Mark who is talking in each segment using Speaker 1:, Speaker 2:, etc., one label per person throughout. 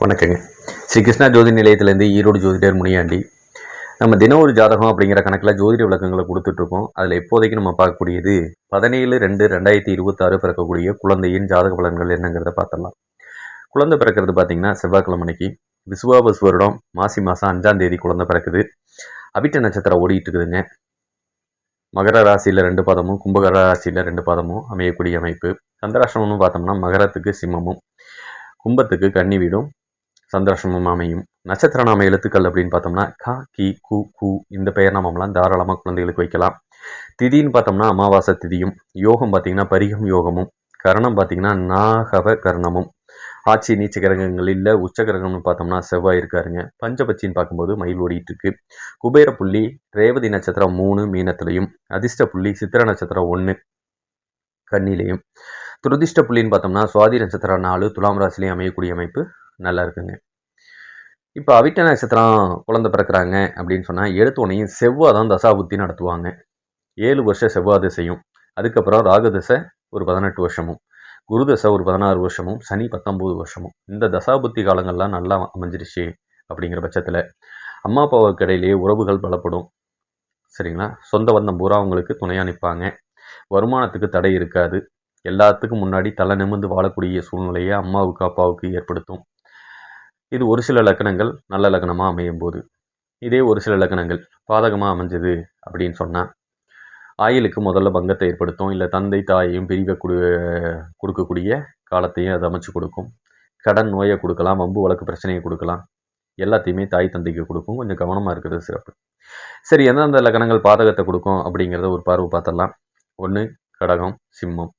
Speaker 1: வணக்கங்க. ஸ்ரீ கிருஷ்ணா ஜோதி நிலையத்திலேருந்து ஈரோடு ஜோதிடர் முனியாண்டி. நம்ம தினம் ஒரு ஜாதகம் அப்படிங்கிற கணக்கில் ஜோதிட விளக்கங்களை கொடுத்துட்ருக்கோம். அதில் இப்போதைக்கு நம்ம பார்க்கக்கூடியது 17/2/2026 பிறக்கக்கூடிய குழந்தையின் ஜாதக பலன்கள் என்னங்கிறத பார்த்துடலாம். குழந்தை பிறக்கிறது பார்த்தீங்கன்னா செவ்வாய்க்கிழமை அன்னைக்கு விசுவாபஸ் வருடம் மாசி மாதம் 5ஆம் தேதி குழந்தை பிறக்குது. அவிட்ட நட்சத்திரம் ஓடிட்டு இருக்குதுங்க. மகர ராசியில் 2 பாதமும் கும்பகர ராசியில் 2 பாதமும் அமையக்கூடிய அமைப்பு. சந்திராஷ்டமம்னு பார்த்தோம்னா மகரத்துக்கு சிம்மமும் கும்பத்துக்கு கன்னி வீடும் சந்திராஷ்டமம் அமையும். நட்சத்திர நாம எழுத்துக்கள் அப்படின்னு பார்த்தோம்னா க கி கு கு இந்த பெயர் நாமெல்லாம் தாராளமாக குழந்தைகளுக்கு வைக்கலாம். திதின்னு பார்த்தோம்னா அமாவாசை திதியும், யோகம் பார்த்தீங்கன்னா பரிகம் யோகமும், கரணம் பார்த்தீங்கன்னா நாகவ கரணமும், ஆட்சி நீச்ச கிரகங்கள் இல்லை உச்ச கிரகம்னு பார்த்தோம்னா செவ்வாய் இருக்காருங்க. பஞ்சபட்சின்னு பார்க்கும்போது மயில் ஓடிட்டு இருக்கு. குபேர புள்ளி ரேவதி நட்சத்திரம் 3 மீனத்திலையும், அதிர்ஷ்ட புள்ளி சித்திர நட்சத்திரம் 1 கன்னிலையும், துரதிஷ்ட புள்ளின்னு பார்த்தோம்னா சுவாதி நட்சத்திரம் 4 துலாம் ராசிலையும் அமையக்கூடிய அமைப்பு நல்லா இருக்குங்க. இப்போ அவிட்ட நட்சத்திரம் குழந்தை பிறக்கிறாங்க அப்படின்னு சொன்னால் எடுத்தோடனையும் செவ்வாய் தான் தசாபுத்தி நடத்துவாங்க. 7 வருஷம் செவ்வாய் திசையும், அதுக்கப்புறம் ராகு தசை ஒரு 18 வருஷமும், குரு தசை ஒரு 16 வருஷமும், சனி 19 வருஷமும். இந்த தசாபுத்தி காலங்கள்லாம் நல்லா அமைஞ்சிருச்சு அப்படிங்கிற பட்சத்தில் அம்மா அப்பாவுக்கு இடையிலேயே உறவுகள் பலப்படும். சரிங்களா? சொந்த பந்தம் பூரா அவங்களுக்கு துணையாக நிற்பாங்க. வருமானத்துக்கு தடை இருக்காது. எல்லாத்துக்கும் முன்னாடி தலை நிமிர்ந்து வாழக்கூடிய சூழ்நிலையை அம்மாவுக்கு அப்பாவுக்கு ஏற்படுத்தும். இது ஒரு சில லக்கணங்கள் நல்ல லக்கணமாக அமையும் போது, இதே ஒரு சில லக்கணங்கள் பாதகமாக அமைஞ்சது அப்படின்னு சொன்னால் ஆயுளுக்கு முதல்ல பங்கத்தை ஏற்படுத்தும். இல்லை தந்தை தாயையும் பிரிவை கொடுக்கக்கூடிய காலத்தையும் அது அமைச்சு கொடுக்கும். கடன் நோயை கொடுக்கலாம், வம்பு வழக்கு பிரச்சனையை கொடுக்கலாம். எல்லாத்தையுமே தாய் தந்தைக்கு கொடுக்கும். கொஞ்சம் கவனமாக இருக்கிறது சிறப்பு. சரி, எந்தெந்த லக்கணங்கள் பாதகத்தை கொடுக்கும் அப்படிங்கிறத ஒரு பார்வை பார்த்துடலாம். 1 கடகம், சிம்மம்,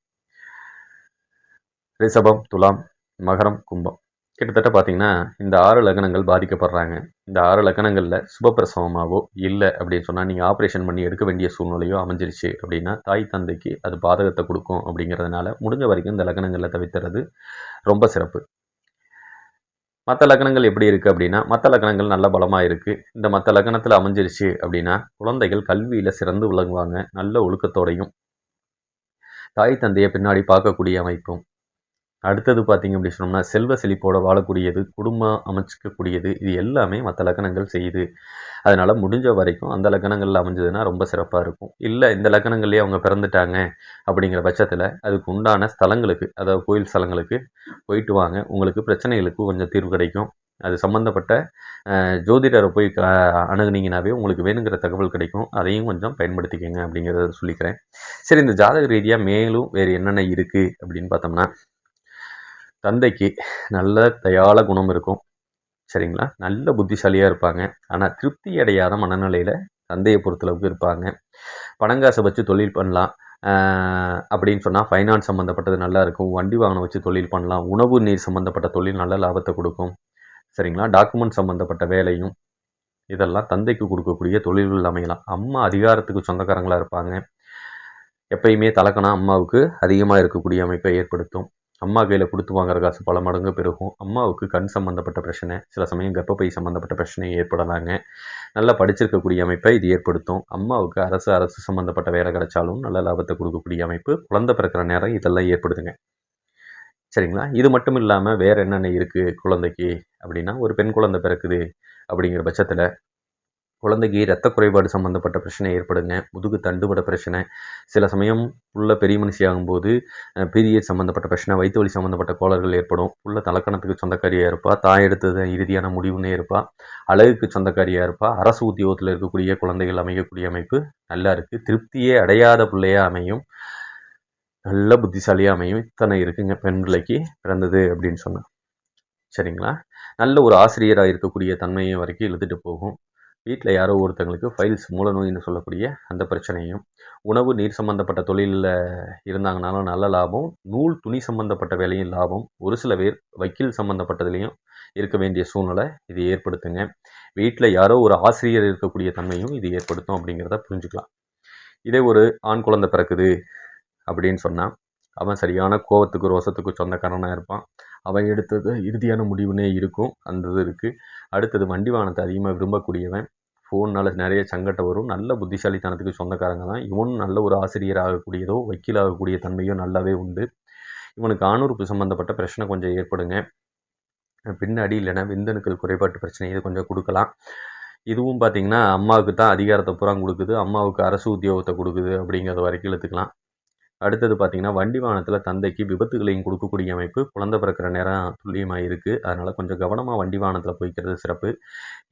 Speaker 1: ரிஷபம், துலாம், மகரம், கும்பம். கிட்டத்தட்ட பார்த்தீங்கன்னா இந்த 6 லக்னங்கள் பாதிக்கப்படுறாங்க. இந்த 6 லக்னங்களில் சுபப்பிரசவமாகவோ இல்லை அப்படின்னு சொன்னால் நீங்கள் ஆப்ரேஷன் பண்ணி எடுக்க வேண்டிய சூழ்நிலையோ அமைஞ்சிருச்சு அப்படின்னா தாய் தந்தைக்கு அது பாதகத்தை கொடுக்கும். அப்படிங்கிறதுனால முடிஞ்ச வரைக்கும் இந்த லக்னங்களில் தவிர்த்துறது ரொம்ப சிறப்பு. மற்ற லக்னங்கள் எப்படி இருக்குது அப்படின்னா, மற்ற லக்னங்கள் நல்ல பலமாக இருக்குது. இந்த மற்ற லக்னத்தில் அமைஞ்சிருச்சு அப்படின்னா குழந்தைகள் கல்வியில் சிறந்து விளங்குவாங்க. நல்ல ஒழுக்கத்தோடையும் தாய் தந்தையை பின்னாடி பார்க்கக்கூடிய அமைப்பும். அடுத்தது பார்த்திங்க அப்படி சொன்னோம்னா செல்வ செழிப்போடு வாழக்கூடியது, குடும்பம் அமைச்சிக்கக்கூடியது, இது எல்லாமே மற்ற லக்கணங்கள் செய்யுது. அதனால் முடிஞ்ச வரைக்கும் அந்த லக்கணங்களில் அமைஞ்சதுன்னா ரொம்ப சிறப்பாக இருக்கும். இல்லை இந்த லக்கணங்கள்லேயே அவங்க பிறந்துட்டாங்க அப்படிங்கிற பட்சத்தில் அதுக்கு உண்டான ஸ்தலங்களுக்கு, அதாவது கோயில் ஸ்தலங்களுக்கு போயிட்டு வாங்க. உங்களுக்கு பிரச்சனைகளுக்கு கொஞ்சம் தீர்வு கிடைக்கும். அது சம்மந்தப்பட்ட ஜோதிடரை போய் அணுகுனீங்கன்னாவே உங்களுக்கு வேணுங்கிற தகவல் கிடைக்கும். அதையும் கொஞ்சம் பயன்படுத்திக்கங்க அப்படிங்கிறத சொல்லிக்கிறேன். சரி, இந்த ஜாதக ரீதியாக மேலும் வேறு என்னென்ன இருக்குது அப்படின்னு பார்த்தோம்னா, தந்தைக்கு நல்ல தயாள குணம் இருக்கும். சரிங்களா? நல்ல புத்திசாலியாக இருப்பாங்க. ஆனால் திருப்தி அடையாத மனநிலையில் தந்தையை பொறுத்தளவுக்கு இருப்பாங்க. பணங்காசை வச்சு தொழில் பண்ணலாம் அப்படின்னு சொன்னால் ஃபைனான்ஸ் சம்மந்தப்பட்டது நல்லா இருக்கும். வண்டி வாகனம் வச்சு தொழில் பண்ணலாம். உணவு நீர் சம்மந்தப்பட்ட தொழில் நல்ல லாபத்தை கொடுக்கும். சரிங்களா? டாக்குமெண்ட் சம்மந்தப்பட்ட வேலையும் இதெல்லாம் தந்தைக்கு கொடுக்கக்கூடிய தொழில்கள் அமையலாம். அம்மா அதிகாரத்துக்கு சொந்தக்காரங்களாக இருப்பாங்க. எப்பயுமே தலக்கணம் அம்மாவுக்கு அதிகமாக இருக்கக்கூடிய அமைப்பை ஏற்படுத்தும். அம்மா கையில் கொடுத்து வாங்குற காசு பல மடங்கு பெருகும். அம்மாவுக்கு கண் சம்மந்தப்பட்ட பிரச்சனை, சில சமயம் கர்ப்பப்பை சம்மந்தப்பட்ட பிரச்சனை ஏற்படலாங்க. நல்லா படிச்சிருக்கக்கூடிய அமைப்பை இது ஏற்படுத்தும். அம்மாவுக்கு அரசு சம்மந்தப்பட்ட வேலை கிடைச்சாலும் நல்ல லாபத்தை கொடுக்கக்கூடிய அமைப்பு குழந்தை பிறக்கிற நேரம் இதெல்லாம் ஏற்படுதுங்க. சரிங்களா? இது மட்டும் இல்லாமல் வேறு என்னென்ன இருக்குது குழந்தைக்கு அப்படின்னா, ஒரு பெண் குழந்தை பிறக்குது அப்படிங்கிற பட்சத்தில் குழந்தைக்கு இரத்த குறைபாடு சம்மந்தப்பட்ட பிரச்சனை ஏற்படுங்க. முதுகு தண்டுவட பிரச்சனை, சில சமயம் புள்ள பெரிய மனுஷி ஆகும்போது பீரியட் சம்மந்தப்பட்ட பிரச்சனை, வயிற்று வலி சம்மந்தப்பட்ட கோளாறுகள் ஏற்படும். புள்ள தலக்கணத்துக்கு சொந்தக்காரியாக இருப்பா, தாய் எடுத்தது இறுதியான முடிவுன்னே இருப்பா, அழகுக்கு சொந்தக்காரியாக இருப்பா. அரசு உத்தியோகத்தில் இருக்கக்கூடிய குழந்தைகள் அமையக்கூடிய அமைப்பு நல்லா இருக்குது. திருப்தியே அடையாத பிள்ளையாக அமையும். நல்ல புத்திசாலியாக அமையும். இத்தனை இருக்குங்க பெண் பிள்ளைக்கு பிறந்தது அப்படின்னு சொன்னால். சரிங்களா? நல்ல ஒரு ஆசிரியராக இருக்கக்கூடிய தன்மையை வரைக்கும் இழுத்துட்டு போகும். வீட்டில் யாரோ ஒருத்தங்களுக்கு ஃபைல்ஸ் மூலநோயின்னு சொல்லக்கூடிய அந்த பிரச்சனையும், உணவு நீர் சம்மந்தப்பட்ட தொழிலில் இருந்தாங்கனாலும் நல்ல லாபம், நூல் துணி சம்மந்தப்பட்ட வேலையும் லாபம், ஒரு சில பேர் வக்கீல் சம்மந்தப்பட்டதுலேயும் இருக்க வேண்டிய சூழ்நிலை இது ஏற்படுத்துங்க. வீட்டில் யாரோ ஒரு ஆசிரியர் இருக்கக்கூடிய தன்மையும் இது ஏற்படுத்தும் அப்படிங்கிறத புரிஞ்சுக்கலாம். இதே ஒரு ஆண் குழந்தை பிறக்குது அப்படின்னு சொன்னால் அவன் சரியான கோவத்துக்கு ரோசத்துக்கு சொந்தக்காரனாக இருப்பான். அவன் எடுத்தது இறுதியான முடிவுனே இருக்கும். அந்த இது இருக்குது. அடுத்தது வண்டி வாகனத்தை அதிகமாக விரும்பக்கூடியவன். ஃபோன்னால் நிறைய சங்கடம் வரும். நல்ல புத்திசாலித்தனத்துக்கு சொந்தக்காரங்க தான். இவனும் நல்ல ஒரு ஆசிரியர் ஆகக்கூடியதோ வக்கீல் ஆகக்கூடிய தன்மையோ நல்லாவே உண்டு. இவனுக்கு ஆணுறுப்பு சம்மந்தப்பட்ட பிரச்சனை கொஞ்சம் ஏற்படுங்க. பின்னாடி இல்லைன்னா விந்தணுக்கள் குறைபாட்டு பிரச்சனை இது கொஞ்சம் கொடுக்கலாம். இதுவும் பார்த்திங்கன்னா அம்மாவுக்கு தான் அதிகாரத்தை பூரா கொடுக்குது, அம்மாவுக்கு அரசு உத்தியோகத்தை கொடுக்குது அப்படிங்கிறது வரைக்கும் இழுத்துக்கலாம். அடுத்தது பார்த்திங்கன்னா வண்டி வாகனத்தில் தந்தைக்கு விபத்துகளையும் கொடுக்கக்கூடிய அமைப்பு குழந்தை பிறக்கிற நேரம் துல்லியமாக இருக்குது. அதனால் கொஞ்சம் கவனமாக வண்டி வாகனத்தில் போய்க்கிறது சிறப்பு.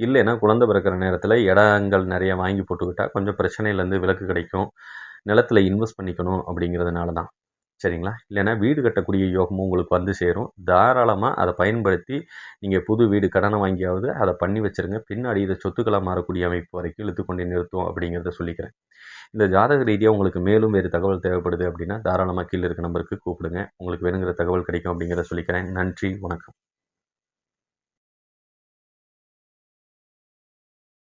Speaker 1: இல்லைன்னா குழந்தை பிறக்கிற நேரத்தில் இடங்கள் நிறைய வாங்கி போட்டுக்கிட்டால் கொஞ்சம் பிரச்சனையிலேருந்து விலக்கு கிடைக்கும். நிலத்தில் இன்வெஸ்ட் பண்ணிக்கணும் அப்படிங்கிறதுனால தான். சரிங்களா? இல்லைன்னா வீடு கட்டக்கூடிய யோகமும் உங்களுக்கு வந்து சேரும். தாராளமாக அதை பயன்படுத்தி நீங்கள் புது வீடு கடனை வாங்கியாவது அதை பண்ணி வச்சுருங்க. பின்னாடி இதை சொத்துக்களாக மாறக்கூடிய அமைப்பு வரைக்கும் இழுத்து கொண்டு நிறுத்தும் அப்படிங்கிறத சொல்லிக்கிறேன். இந்த ஜாதக ரீதியாக உங்களுக்கு மேலும் வேறு தகவல் தேவைப்படுது அப்படின்னா தாராளமாக கீழே இருக்க நம்பருக்கு கூப்பிடுங்க. உங்களுக்கு வேணுங்கிற தகவல் கிடைக்கும் அப்படிங்கிறத சொல்லிக்கிறேன். நன்றி, வணக்கம்.